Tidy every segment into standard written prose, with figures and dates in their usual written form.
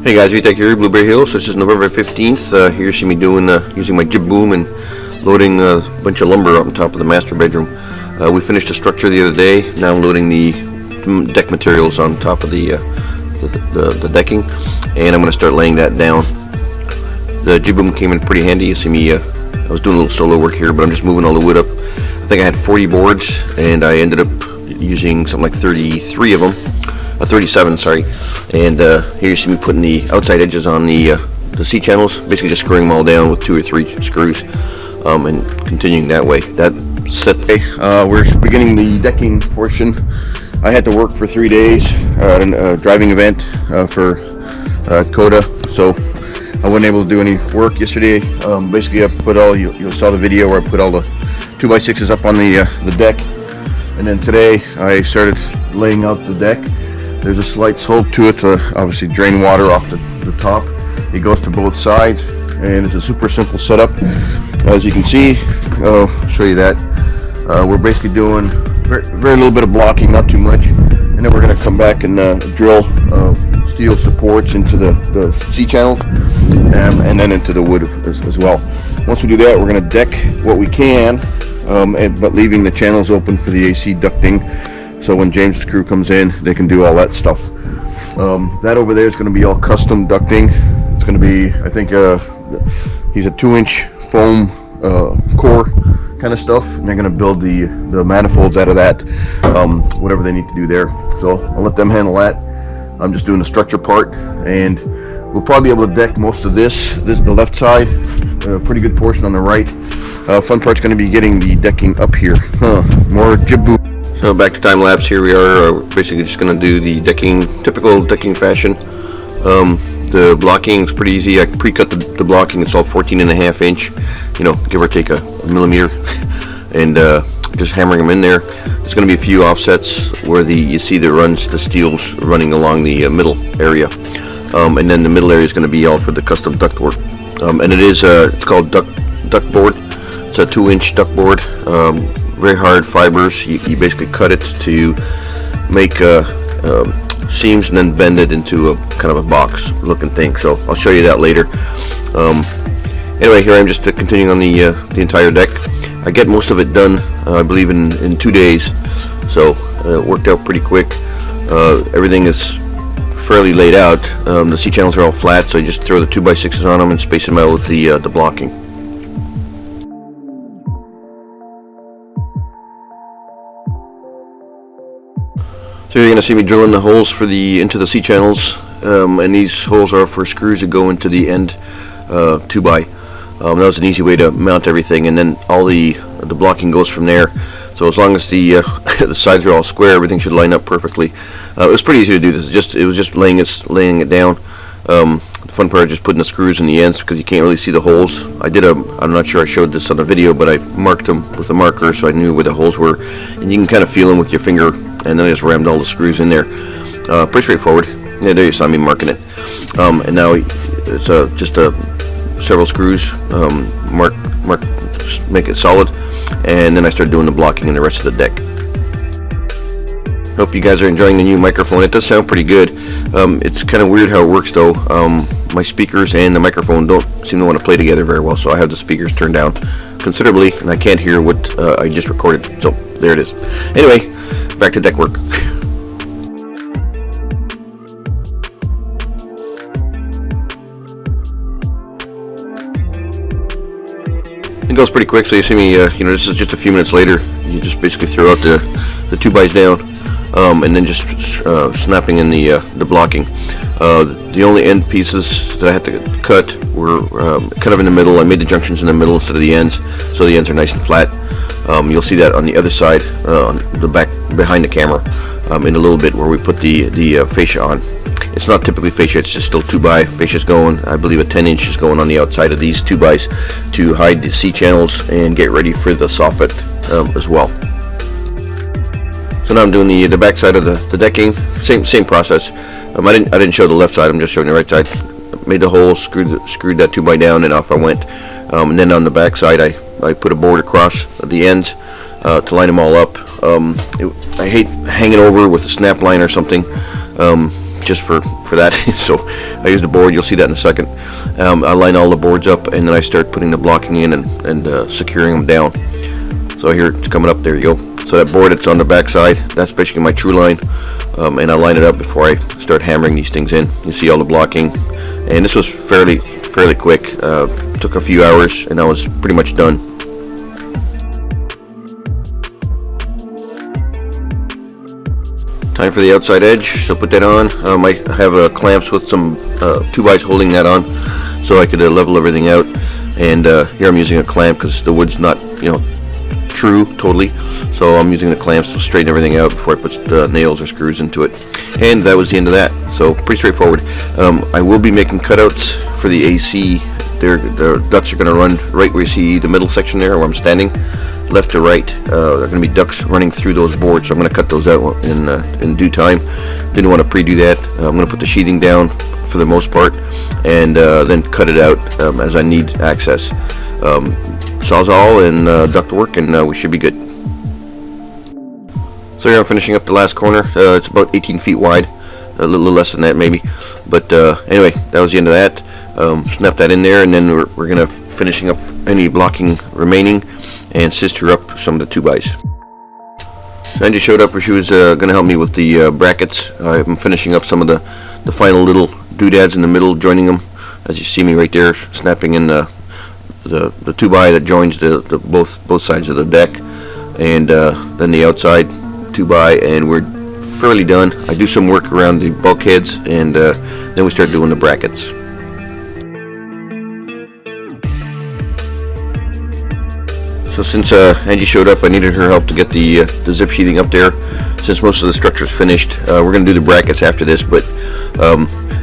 Hey guys, VTech here, Blueberry Hills. This is November 15th. Here you see me doing using my jib-boom and loading a bunch of lumber up on top of the master bedroom. We finished the structure the other day. Now I'm loading the deck materials on top of the decking, and I'm going to start laying that down. The jib-boom came in pretty handy. You see me, I was doing a little solo work here, but I'm just moving all the wood up. I think I had 40 boards, and I ended up using something like 33 of them. 37, sorry. And here you see me putting the outside edges on the C-channels, basically just screwing them all down with 2 or 3 screws, and continuing that way. That set. We're beginning the decking portion. I had to work for 3 days at a driving event for Coda, so I wasn't able to do any work yesterday. Basically, I put all, you saw the video where I put all the 2x6s up on the deck, and then today I started laying out the deck. There's a slight slope to it to obviously drain water off the top. It goes to both sides, and it's a super simple setup. As you can see, I'll show you that. We're basically doing very little bit of blocking, not too much, and then we're going to come back and drill steel supports into the C-channels and then into the wood as well. Once we do that, we're going to deck what we can, but leaving the channels open for the AC ducting. So when James's crew comes in, they can do all that stuff. That over there is going to be all custom ducting. It's going to be, I think, he's a 2-inch foam core kind of stuff, and they're going to build the manifolds out of that, whatever they need to do there. So I'll let them handle that. I'm just doing the structure part, and we'll probably be able to deck most of this the left side, a pretty good portion on the right. Fun part's going to be getting the decking up here. More jib-boom. So back to time lapse. Here we are. We're basically just going to do the decking, typical decking fashion. The blocking is pretty easy. I pre-cut the blocking. It's all 14.5 inch, give or take a millimeter, and just hammering them in there. There's going to be a few offsets where you see the steel's running along the middle area, and then the middle area is going to be all for the custom duct work. And it's called duct board. It's a 2-inch duct board. Very hard fibers. You basically cut it to make seams and then bend it into a kind of a box looking thing. So I'll show you that later. Anyway, here I'm just continuing on the entire deck. I get most of it done, I believe, in 2 days. So it worked out pretty quick. Everything is fairly laid out. The C-channels are all flat, so you just throw the 2x6s on them and space them out with the blocking. So you're going to see me drilling the holes into the C-channels, and these holes are for screws that go into the end 2x. That was an easy way to mount everything, and then all the blocking goes from there. So as long as the sides are all square, everything should line up perfectly. It was pretty easy to do this. It was just laying it down. The fun part is just putting the screws in the ends because you can't really see the holes. I'm not sure I showed this on the video, but I marked them with a marker so I knew where the holes were, and you can kind of feel them with your finger. And then I just rammed all the screws in there. Pretty straightforward. Yeah, there you saw me marking it. And now it's just several screws, make it solid, and then I started doing the blocking in the rest of the deck. Hope you guys are enjoying the new microphone. It does sound pretty good. It's kind of weird how it works though. My speakers and the microphone don't seem to want to play together very well, so I have the speakers turned down considerably, and I can't hear what I just recorded. So there it is. Anyway, back to deck work. It goes pretty quick, so you see me, this is just a few minutes later. You just basically throw out the 2x down, and then just snapping in the blocking. The only end pieces that I had to cut were kind of in the middle. I made the junctions in the middle instead of the ends, so the ends are nice and flat. You'll see that on the other side, on the back behind the camera, in a little bit where we put the fascia on. It's not typically fascia, it's just still 2x. Fascia's going, I believe a 10-inch is going on the outside of these 2x's to hide the C-channels and get ready for the soffit as well. So now I'm doing the back side of the decking. Same process. I didn't show the left side, I'm just showing the right side. Made the hole, screwed that 2x down, and off I went. And then on the back side I put a board across the ends to line them all up. I hate hanging over with a snap line or something. just for that. So I use the board, you'll see that in a second. I line all the boards up, and then I start putting the blocking in and securing them down. So here it's coming up, there you go. So that board that's on the back side, that's basically my true line, and I line it up before I start hammering these things in. You see all the blocking, and this was fairly quick. Took a few hours, and I was pretty much done. Time for the outside edge, so put that on. I have clamps with some 2x holding that on, so I could level everything out. And here I'm using a clamp because the wood's not, true totally, so I'm using the clamps to straighten everything out before I put nails or screws into it. And that was the end of that. So pretty straightforward. I will be making cutouts for the AC. The ducts are going to run right where you see the middle section there where I'm standing, left to right. There are going to be ducts running through those boards, so I'm going to cut those out in due time. Didn't want to pre-do that. I'm going to put the sheathing down for the most part, and then cut it out as I need access. Sawzall and duct work, and we should be good. So here I'm finishing up the last corner. It's about 18 feet wide, a little less than that maybe, but anyway, that was the end of that. Snap that in there, and then we're gonna finishing up any blocking remaining and sister up some of the 2x. So Angie showed up where she was gonna help me with the brackets. I'm finishing up some of the final little doodads in the middle, joining them, as you see me right there, snapping in the 2x that joins the both sides of the deck, and then the outside 2x, and we're fairly done. I do some work around the bulkheads, and then we start doing the brackets. So since Angie showed up, I needed her help to get the zip sheathing up there. Since most of the structure's finished, we're going to do the brackets after this, but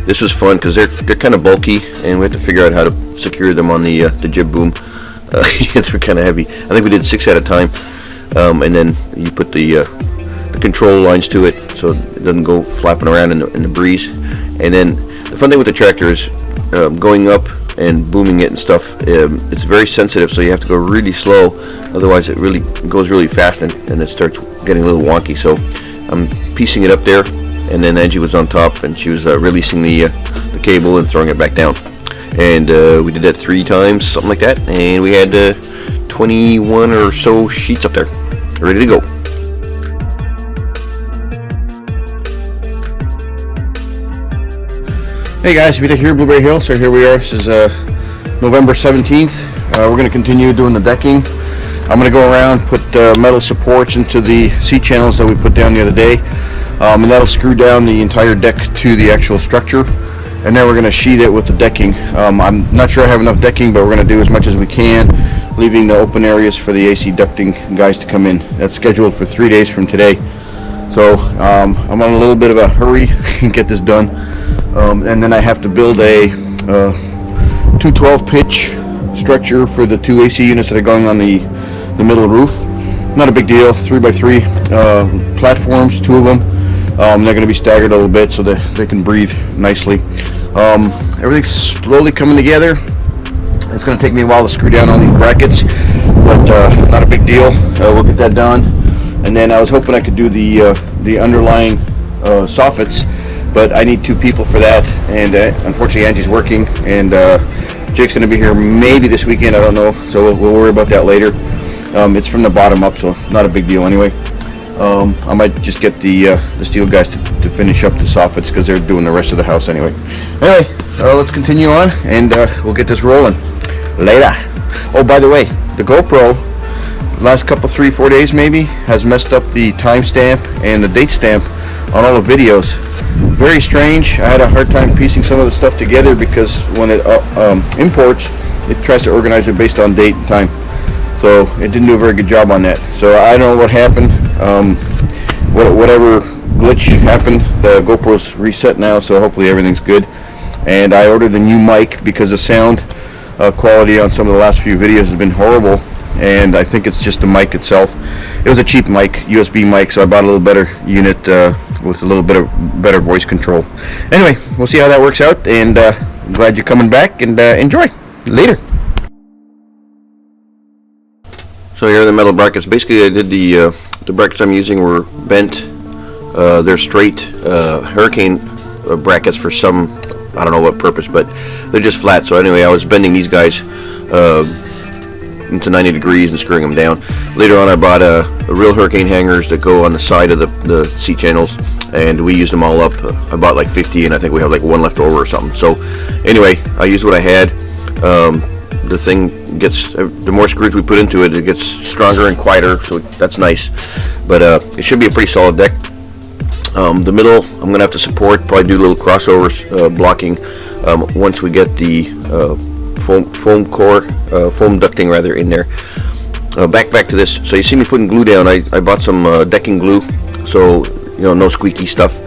this was fun because they're kind of bulky, and we have to figure out how to secure them on the jib-boom. They're kind of heavy. I think we did 6 at a time, and then you put the control lines to it so it doesn't go flapping around in the breeze. And then the fun thing with the tractor is going up and booming it and stuff. It's very sensitive, so you have to go really slow, otherwise it really goes really fast and it starts getting a little wonky. So I'm piecing it up there, and then Angie was on top, and she was releasing the cable and throwing it back down. And we did that 3 times, something like that, and we had 21 or so sheets up there ready to go. Hey guys, Vita here, Blueberry Hill. So here we are. This is November 17th. We're going to continue doing the decking. I'm going to go around, put metal supports into the C-channels that we put down the other day, and that'll screw down the entire deck to the actual structure. And then we're going to sheathe it with the decking. I'm not sure I have enough decking, but we're going to do as much as we can, leaving the open areas for the AC ducting guys to come in. That's scheduled for 3 days from today. So I'm on a little bit of a hurry and get this done. And then I have to build a 212 pitch structure for the 2 AC units that are going on the middle roof. Not a big deal. 3x3 platforms, 2 of them. They're going to be staggered a little bit so that they can breathe nicely. Everything's slowly coming together. It's going to take me a while to screw down all these brackets, but not a big deal. We'll get that done. And then I was hoping I could do the underlying soffits, but I need 2 people for that, and unfortunately Angie's working, and Jake's going to be here maybe this weekend, I don't know, so we'll worry about that later. It's from the bottom up, so not a big deal anyway. I might just get the steel guys to finish up the soffits because they're doing the rest of the house anyway. Anyway, let's continue on, and we'll get this rolling later. Oh, by the way, the GoPro, last couple 3-4 days maybe, has messed up the timestamp and the date stamp on all the videos. Very strange. I had a hard time piecing some of the stuff together because when it imports, it tries to organize it based on date and time. So it didn't do a very good job on that. So I don't know what happened. Whatever glitch happened, the GoPro's reset now, so hopefully everything's good. And I ordered a new mic because the sound quality on some of the last few videos has been horrible, and I think it's just the mic itself. It was a cheap mic, USB mic, so I bought a little better unit with a little bit of better voice control. Anyway, we'll see how that works out, and I'm glad you're coming back, and enjoy. Later. So here are the metal brackets. Basically, I did the brackets I'm using were bent. They're straight hurricane brackets for some, I don't know what purpose, but they're just flat. So anyway, I was bending these guys into 90 degrees and screwing them down. Later on, I bought a real hurricane hangers that go on the side of the seat channels, and we used them all up. I bought like 50, and I think we have like one left over or something. So anyway, I used what I had. The thing gets, the more screws we put into it, it gets stronger and quieter, so that's nice. But it should be a pretty solid deck. The middle, I'm gonna have to support, probably do little crossovers, blocking once we get the foam core, foam ducting rather, in there. Back to this. So you see me putting glue down. I bought some decking glue, so no squeaky stuff,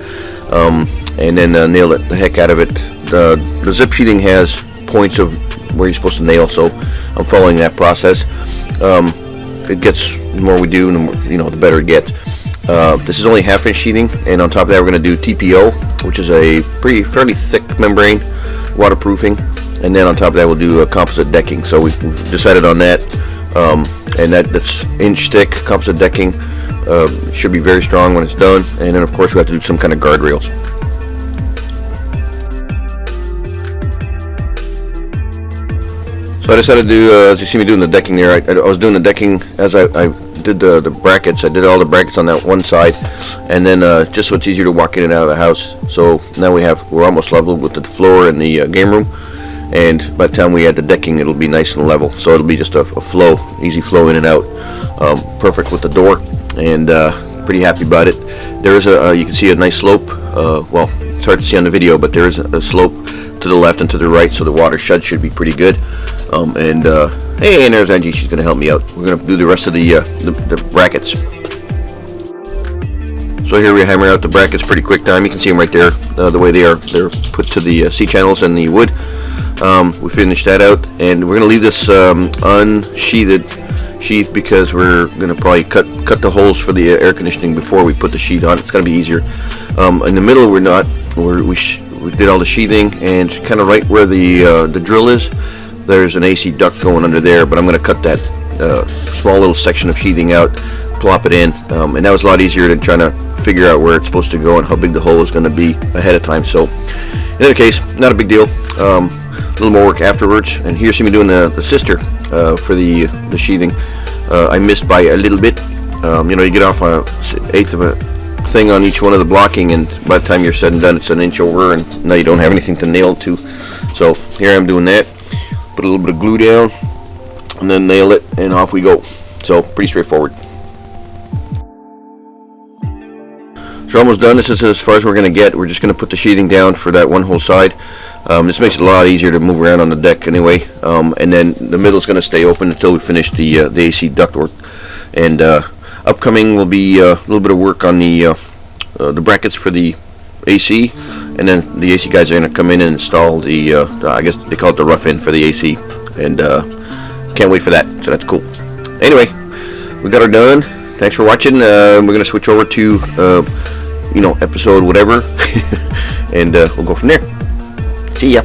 and then nail it the heck out of it. The zip sheathing has points of where you're supposed to nail, so I'm following that process. It gets, the more we do, the better it gets. This is only 1/2 inch sheathing, and on top of that we're going to do TPO, which is a fairly thick membrane, waterproofing, and then on top of that we'll do composite decking. So we've decided on that, and that's inch thick composite decking. Should be very strong when it's done, and then of course we have to do some kind of guardrails. So I decided to do, as you see me doing the decking there, I was doing the decking as I did the brackets. I did all the brackets on that one side, and then just so it's easier to walk in and out of the house. So now we're almost level with the floor in the game room, and by the time we add the decking, it'll be nice and level. So it'll be just a flow, easy flow in and out. Perfect with the door, and pretty happy about it. There is you can see a nice slope. Well, it's hard to see on the video, but there is a slope to the left and to the right, so the water shed should be pretty good. Hey, and there's Angie. She's going to help me out. We're going to do the rest of the brackets. So here we hammer out the brackets pretty quick time. You can see them right there, the way they're put to the C channels and the wood. We finished that out, and we're going to leave this sheath because we're going to probably cut the holes for the air conditioning before we put the sheath on. It's going to be easier. In the middle, we did all the sheathing, and kind of right where the drill is, there's an AC duct going under there, but I'm going to cut that small little section of sheathing out, plop it in, and that was a lot easier than trying to figure out where it's supposed to go and how big the hole is going to be ahead of time. So in any case, not a big deal. A little more work afterwards, and here you see me doing the sister for the sheathing. I missed by a little bit. You get off an eighth of a thing on each one of the blocking, and by the time you're said and done, it's an inch over, and now you don't have anything to nail to. So here I'm doing that. Put a little bit of glue down, and then nail it, and off we go. So pretty straightforward. So we're almost done. This is as far as we're going to get. We're just going to put the sheathing down for that one whole side. This makes it a lot easier to move around on the deck anyway. And then the middle is going to stay open until we finish the AC ductwork. And upcoming will be a little bit of work on the brackets for the AC, and then the AC guys are going to come in and install the I guess they call it the rough end for the AC, and can't wait for that. So that's cool. Anyway, we got her done. Thanks for watching. We're going to switch over to episode whatever, and we'll go from there. See ya.